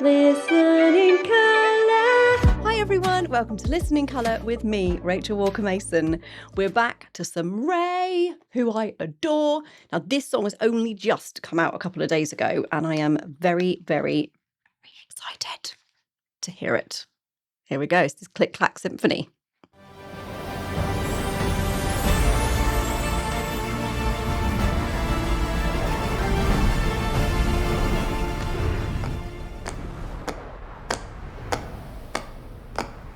Listening Colour. Hi everyone, welcome to Listening Colour with me, Rachel Walker-Mason. We're back to some Raye, who I adore. Now this song has only just come out a couple of days ago and I am very, very, very excited to hear it. Here we go, this is Clack Symphony.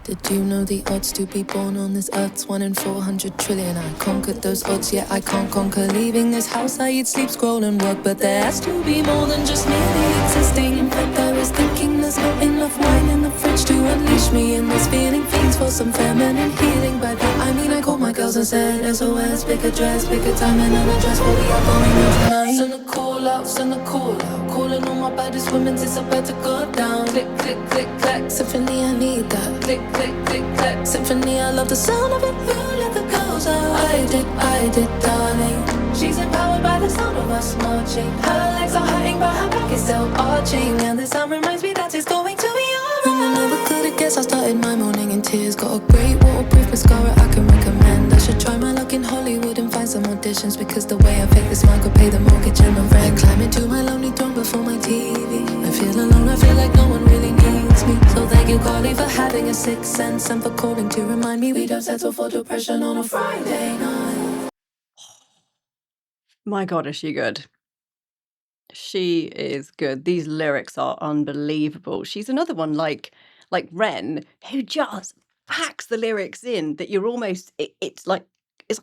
Did you know the odds to be born on this earth's 1 in 400 trillion? I conquered those odds, yet I can't conquer leaving this house. I eat, sleep, scroll and work, but there has to be more than just merely existing. In fact, I was thinking there's not enough wine in the fridge to unleash me in this feeling. Fiends for some feminine healing. By that I mean I called my girls and said SOS, pick a dress, pick a time and an address for we are going out tonight. Send a call out, send a call out. Calling all my baddest women, it's about to go down. Click, click, click, clack, symphony, I need that. Click, click, click, clack, symphony, I love the sound of it. You let the girls out. I did, darling. She's empowered by the sound of us marching. Her legs are hurting, but her back is still arching. And the sound reminds me that it's going to be alright. And I never could have guessed I started my morning in tears. Got a great waterproof mascara I can recommend. I should try my luck in Hollywood and find some auditions, because the way I fake this smile could pay the mortgage and the rent. Climbing to my lonely throne before my TV. I feel alone, I feel like no one really needs me. So thank you, Carly, for having a sixth sense and for calling to remind me we don't settle for depression on a Friday night. My God, is she good? She is good. These lyrics are unbelievable. She's another one like Ren, who just packs the lyrics in that you're almost, it's like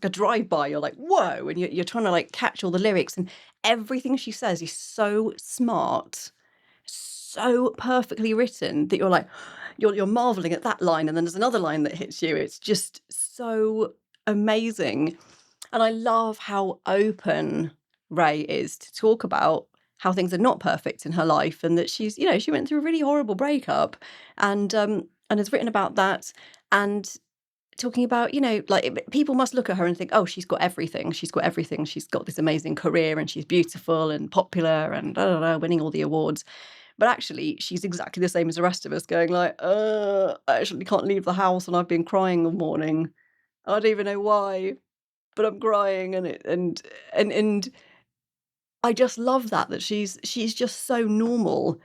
a drive-by. You're like, whoa, and you're trying to like catch all the lyrics, and everything she says is so smart, so perfectly written that you're like, you're marveling at that line, and then there's another line that hits you. It's just so amazing. And I love how open Raye is to talk about how things are not perfect in her life, and that she's, she went through a really horrible breakup, and has written about that, and talking about, like, people must look at her and think, oh, she's got everything. She's got everything. She's got this amazing career and she's beautiful and popular and winning all the awards. But actually, she's exactly the same as the rest of us, going like, I actually can't leave the house and I've been crying all morning. I don't even know why, but I'm crying, and I just love that she's just so normal,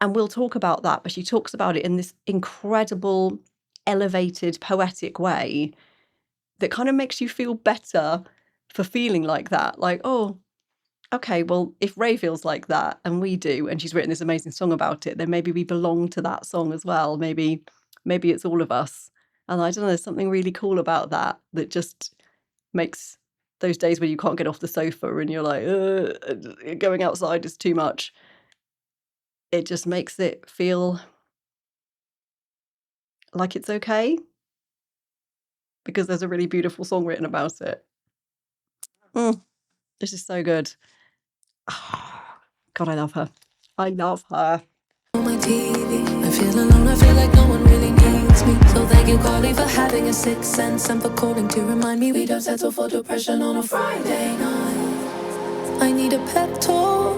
and we'll talk about that, but she talks about it in this incredible, elevated, poetic way that kind of makes you feel better for feeling like that. Like, oh, okay, well, if Raye feels like that, and we do, and she's written this amazing song about it, then maybe we belong to that song as well. Maybe it's all of us. And I don't know, there's something really cool about that just makes those days when you can't get off the sofa and you're like, going outside is too much. It just makes it feel like it's okay, because there's a really beautiful song written about it. This is so good. God, I love her. I love her. On my TV, I feel alone, I feel like no one really needs me. So thank you, Carly, for having a sixth sense and for calling to remind me we don't settle for depression on a Friday night. I need a pep talk,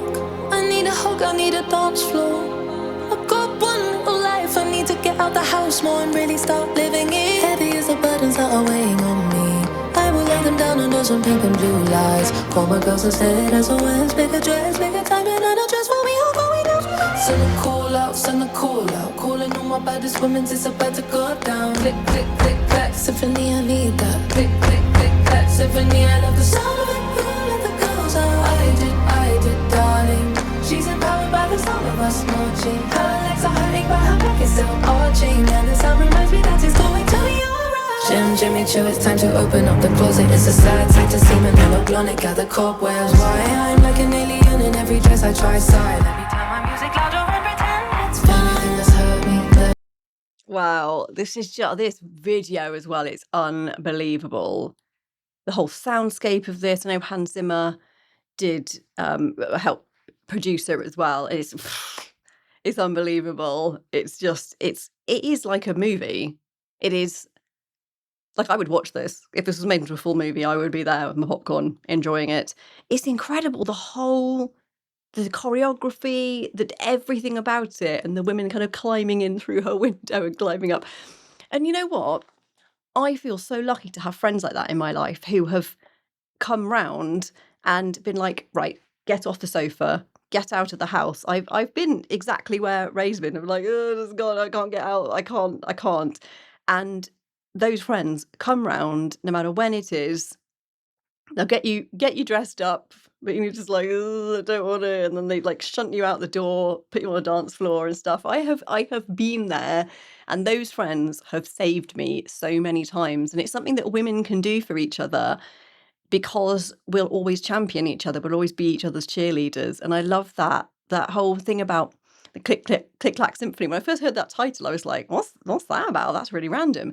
I need a hug, I need a dance floor. I've got one little life, I need to get out the house more and really start living it. Heavy as the burdens that are weighing on me, I will lay them down under some pink and blue lights. Call my girls and said SOS, pick a dress, pick a time and an address for me all going out. Send a call out, send a call out. Calling all my baddest women, it's about to go down. Click, click, click, clack, symphony, I need that. Click, click, click, clack, symphony, I love the sound of it. You let the girls out. I did, darling. She's empowered by the sound of us marching. Her legs are hurting, but her back is still arching. And the sound reminds me that it's going to be alright. Jimmy Choo, it's time to open up the closet. It's a sad sight to see me meloglonic at the cobwebs. Why I'm like an alien in every dress I try. Sorry, let me turn my music louder and pretend it's fine. Anything that's hurt me. Wow, this is just this video as well. It's unbelievable. The whole soundscape of this. I know Hans Zimmer did help produce it as well. It's unbelievable. It is like a movie. It is like, I would watch this. If this was made into a full movie, I would be there with my popcorn enjoying it. It's incredible. The whole the choreography, everything about it, and the women kind of climbing in through her window and climbing up. And you know what? I feel so lucky to have friends like that in my life who have come round and been like, right, get off the sofa, get out of the house. I've been exactly where Ray's been. I'm like, oh God, I can't get out. I can't. And those friends come round no matter when it is. They'll get you dressed up, but you're just like, "Ugh, I don't want to," and then they like shunt you out the door, put you on a dance floor and stuff. I have been there, and those friends have saved me so many times, and it's something that women can do for each other because we'll always champion each other, we'll always be each other's cheerleaders, and I love that whole thing about the Clack Symphony. When I first heard that title, I was like, "What's that about? That's really random."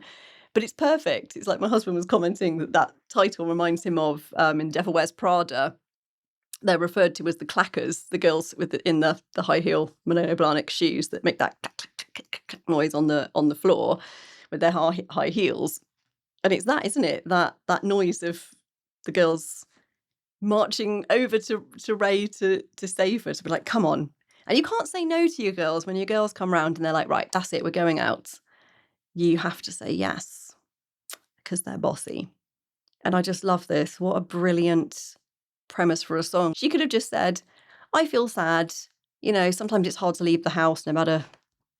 But it's perfect. It's like my husband was commenting that title reminds him of, in Devil Wears Prada, they're referred to as the clackers, the girls with in the high heel monoblahnic shoes that make that noise on the floor with their high heels. And it's that, isn't it? That noise of the girls marching over to Raye to save her, to be like, come on. And you can't say no to your girls when your girls come round and they're like, right, that's it, we're going out. You have to say yes, because they're bossy. And I just love this. What a brilliant premise for a song. She could have just said, I feel sad. You know, sometimes it's hard to leave the house no matter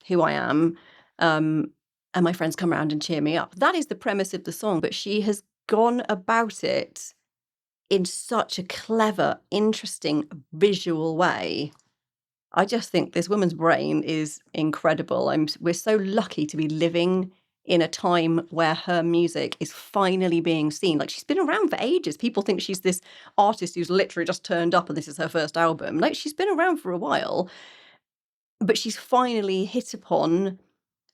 who I am. And my friends come around and cheer me up. That is the premise of the song. But she has gone about it in such a clever, interesting, visual way. I just think this woman's brain is incredible. We're so lucky to be living in a time where her music is finally being seen. Like, she's been around for ages. People think she's this artist who's literally just turned up and this is her first album. Like, she's been around for a while, but she's finally hit upon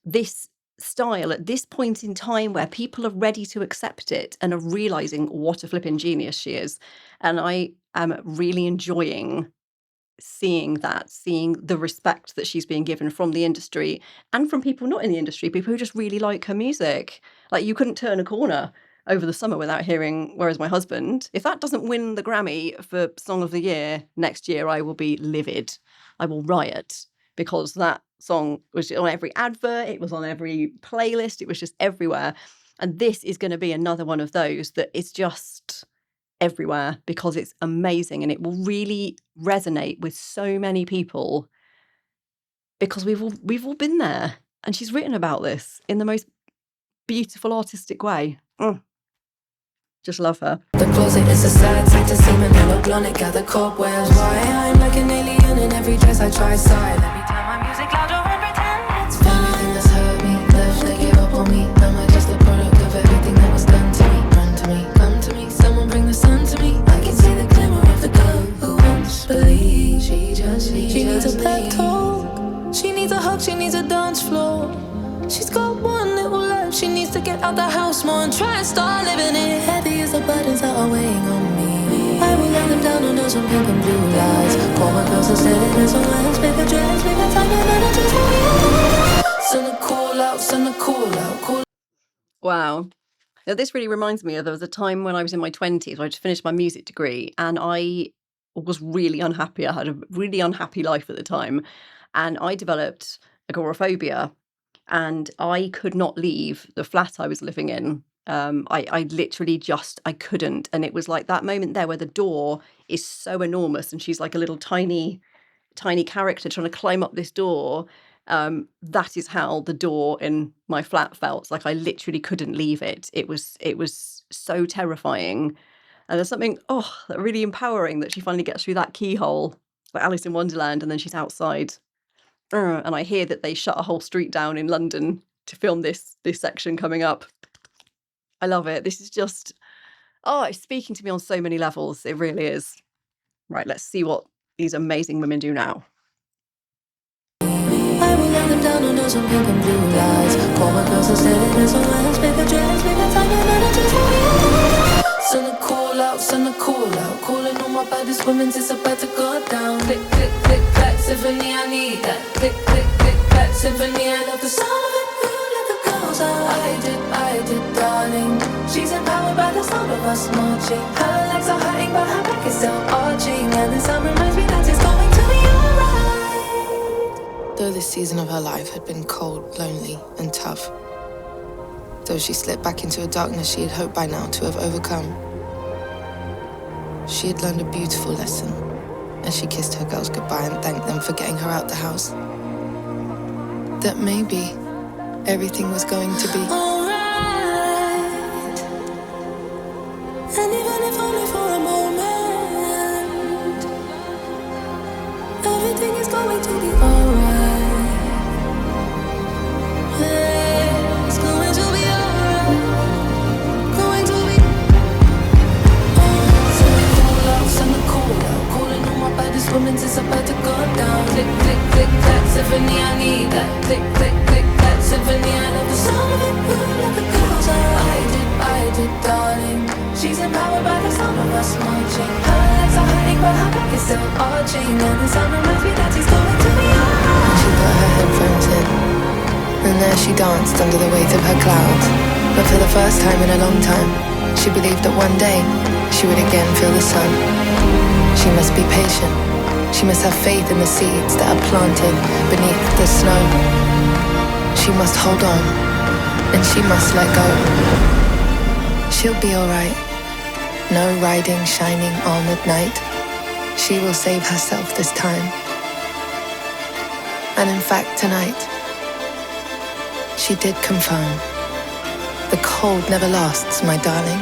this style at this point in time where people are ready to accept it and are realizing what a flipping genius she is. And I am really enjoying seeing the respect that she's being given from the industry and from people not in the industry, people who just really like her music. Like, you couldn't turn a corner over the summer without hearing Where Is My Husband? If that doesn't win the Grammy for Song of the Year next year, I will be livid. I will riot, because that song was on every advert, it was on every playlist, it was just everywhere. And this is going to be another one of those that is just everywhere because it's amazing, and it will really resonate with so many people because we've all been there, and she's written about this in the most beautiful artistic way. Just love her. The closet is a sad sight to see me melancholic at the cobwebs. Why I'm like an alien in every dress I try side. Every time my music louder and pretend it's fine. Everything that's hurt me, left to give up on me. Am I just a product of everything that was done to me? Run to me, come to me, someone bring the sun to me. I can see the glimmer of the girl who wants to believe. She needs a pep talk, she needs a hug, she needs a dance floor. She's got one little life, she needs to get out the house more and try and start living it. Heavy as the burdens that are weighing on me. I will let them down on those pink and blue lights. Call my girls and say that there's no less. Make a dress, make a time and energy for me. Send a call out, send a call out, call. Wow. Now, this really reminds me of, there was a time when I was in my 20s, I just finished my music degree, and I was really unhappy. I had a really unhappy life at the time, and I developed agoraphobia. And I could not leave the flat I was living in. I literally I couldn't. And it was like that moment there where the door is so enormous and she's like a little tiny character trying to climb up this door. That is how the door in my flat felt. Like, I literally couldn't leave it. It was so terrifying. And there's something, really empowering that she finally gets through that keyhole, like Alice in Wonderland, and then she's outside. And I hear that they shut a whole street down in London to film this section coming up. I love it. This is just, it's speaking to me on so many levels. It really is. Right, let's see what these amazing women do now. I will let them down on those pink and blue lights. Call my girls and say that there's no less. Make a dress, make a time and energy for me. Send a call out, send a call out. Calling all my baddest women, it's about to go down. Click, click, click, Clack Symphony, I need that. Click, click, click, Clack Symphony, I love the sound of it. We let the girls out. I did, darling. She's empowered by the sound of us marching. Her legs are hurting, but her back is still arching. And the sound reminds me that it's going to Though this season of her life had been cold, lonely, and tough, though she slipped back into a darkness she had hoped by now to have overcome, she had learned a beautiful lesson as she kissed her girls goodbye and thanked them for getting her out the house. That maybe everything was going to be alright, and even if only for a moment, everything is going to be alright. It's going to be alright. Going to be. So we fall out in the corner, calling on my baddest women since I'm about to go down. Click, click, click, Clack Symphony, I need that. Click, click, click, Clack Symphony, I love the sound of it. Like a closer. I did, darling. She's empowered by the sound of us marching. Her legs are hurting, but her back is still arching. And the sound reminds me that she's going to be alright. She put her headphones in, and there she danced under the weight of her clouds. But for the first time in a long time, she believed that one day she would again feel the sun. She must be patient. She must have faith in the seeds that are planted beneath the snow. She must hold on, and she must let go. She'll be alright. No riding shining armored knight. She will save herself this time. And in fact, tonight, she did confirm. The cold never lasts, my darling.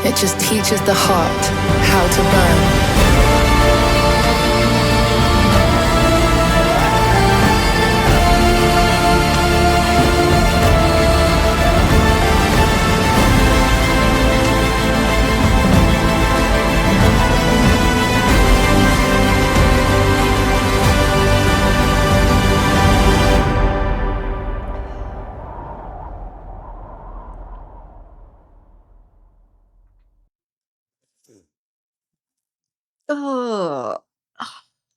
It just teaches the heart how to burn. Oh,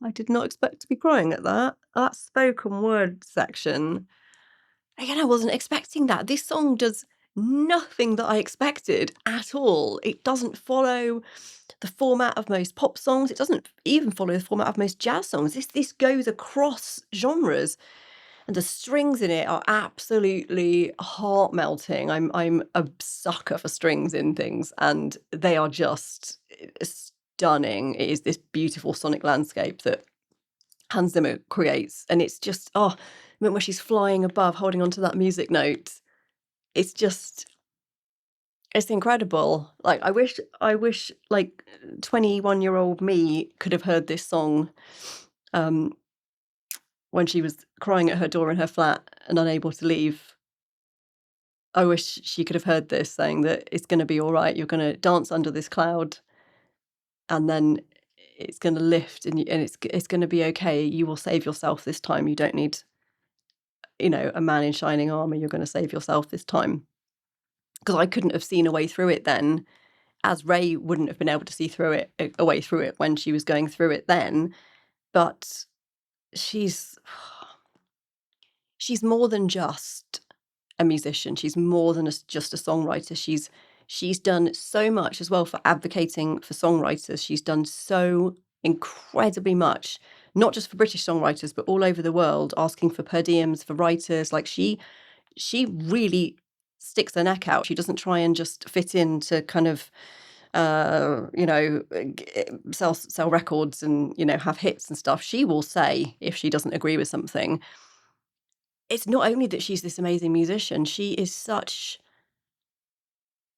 I did not expect to be crying at that. That spoken word section. Again, I wasn't expecting that. This song does nothing that I expected at all. It doesn't follow the format of most pop songs. It doesn't even follow the format of most jazz songs. This goes across genres, and the strings in it are absolutely heart melting. I'm a sucker for strings in things, and they are just stunning. It is this beautiful sonic landscape that Hans Zimmer creates, and it's just the moment where she's flying above, holding onto that music note. It's just it's incredible. Like I wish like 21-year-old me could have heard this song um when she was crying at her door in her flat and unable to leave. I wish she could have heard this saying that it's going to be all right. You're going to dance under this cloud, and then it's going to lift, and it's going to be okay. You will save yourself this time. You don't need, a man in shining armor. You're going to save yourself this time. Because I couldn't have seen a way through it then, as Raye wouldn't have been able to see through it, a way through it when she was going through it then. But she's she's more than just a musician. She's more than just a songwriter. She's done so much as well for advocating for songwriters. She's done so incredibly much, not just for British songwriters, but all over the world, asking for per diems for writers. Like she really sticks her neck out. She doesn't try and just fit in to kind of sell records and have hits and stuff. She will say if she doesn't agree with something. It's not only that she's this amazing musician, she is such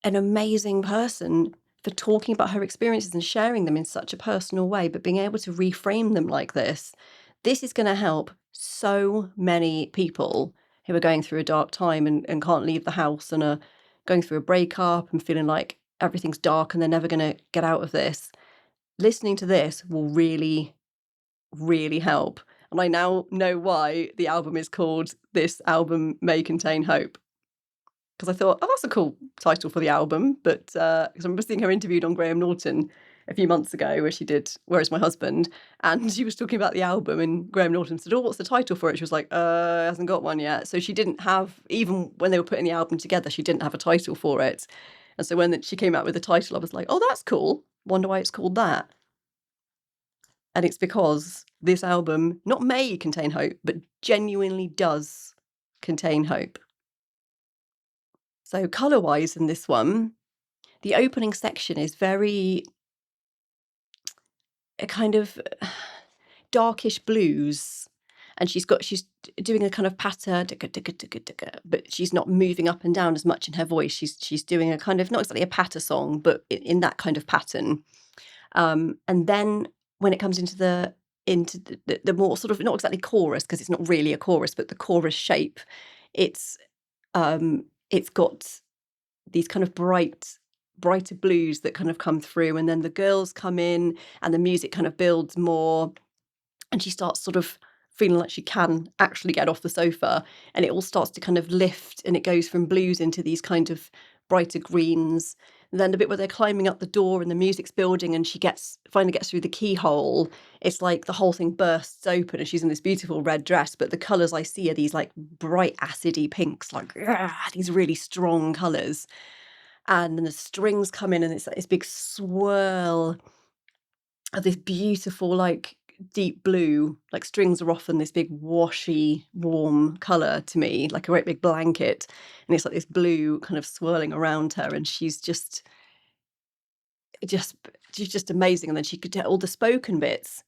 an amazing person for talking about her experiences and sharing them in such a personal way, but being able to reframe them like this is going to help so many people who are going through a dark time and can't leave the house and are going through a breakup and feeling like everything's dark and they're never going to get out of this. Listening to this will really, really help. And I now know why the album is called This Album May Contain Hope. Because I thought, that's a cool title for the album. But because I remember seeing her interviewed on Graham Norton a few months ago where she did Where Is My Husband? And she was talking about the album and Graham Norton said, what's the title for it? She was like, hasn't got one yet. So she didn't have, even when they were putting the album together, she didn't have a title for it. And so when she came out with the title, I was like, oh, that's cool. Wonder why it's called that. And it's because this album not may contain hope, but genuinely does contain hope. So colour-wise in this one, the opening section is very a kind of darkish blues, and she's doing a kind of patter, but she's not moving up and down as much in her voice. She's doing a kind of, not exactly a patter song, but in that kind of pattern. And then when it comes into the more sort of, not exactly chorus, because it's not really a chorus, but the chorus shape, it's got these kind of brighter blues that kind of come through, and then the girls come in and the music kind of builds more, and she starts sort of feeling like she can actually get off the sofa, and it all starts to kind of lift, and it goes from blues into these kind of brighter greens. And then the bit where they're climbing up the door and the music's building and she finally gets through the keyhole, it's like the whole thing bursts open and she's in this beautiful red dress, but the colours I see are these like bright acidy pinks, like these really strong colours. And then the strings come in and it's like this big swirl of this beautiful, like deep blue. Like strings are often this big washy, warm colour to me, like a great big blanket. And it's like this blue kind of swirling around her, and she's just amazing. And then she could tell all the spoken bits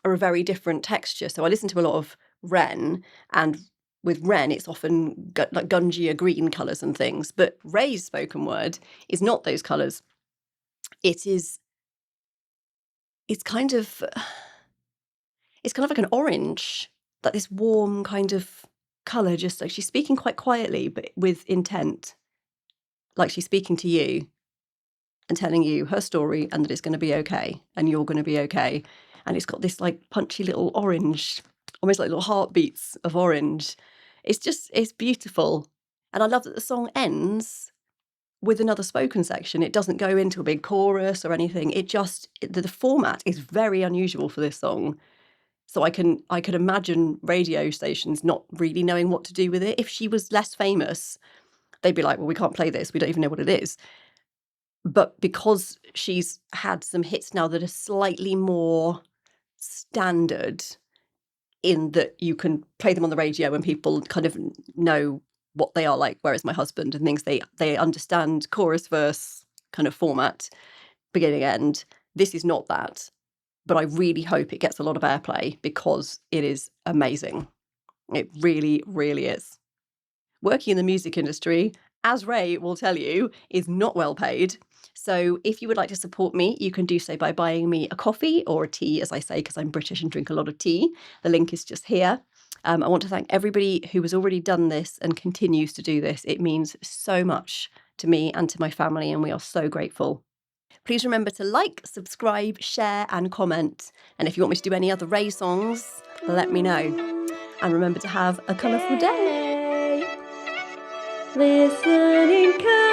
are a very different texture. So I listen to a lot of Ren, and with Ren, it's often like gungier green colours and things. But Raye's spoken word is not those colours. It's kind of like an orange, like this warm kind of colour, just like she's speaking quite quietly, but with intent. Like she's speaking to you and telling you her story and that it's going to be okay and you're going to be okay. And it's got this like punchy little orange, almost like little heartbeats of orange. It's beautiful. And I love that the song ends with another spoken section. It doesn't go into a big chorus or anything. The format is very unusual for this song. So I can imagine radio stations not really knowing what to do with it. If she was less famous, they'd be like, well, we can't play this. We don't even know what it is. But because she's had some hits now that are slightly more standard, in that you can play them on the radio and people kind of know what they are, like Where Is My Husband and things, they understand chorus verse kind of format, beginning end. This is not that, but I really hope it gets a lot of airplay because it is amazing. It really, really is. Working in the music industry, as Raye will tell you, is not well paid. So if you would like to support me, you can do so by buying me a coffee or a tea, as I say, because I'm British and drink a lot of tea. The link is just here. I want to thank everybody who has already done this and continues to do this. It means so much to me and to my family, and we are so grateful. Please remember to like, subscribe, share and comment. And if you want me to do any other Raye songs, let me know. And remember to have a colourful day. Listening.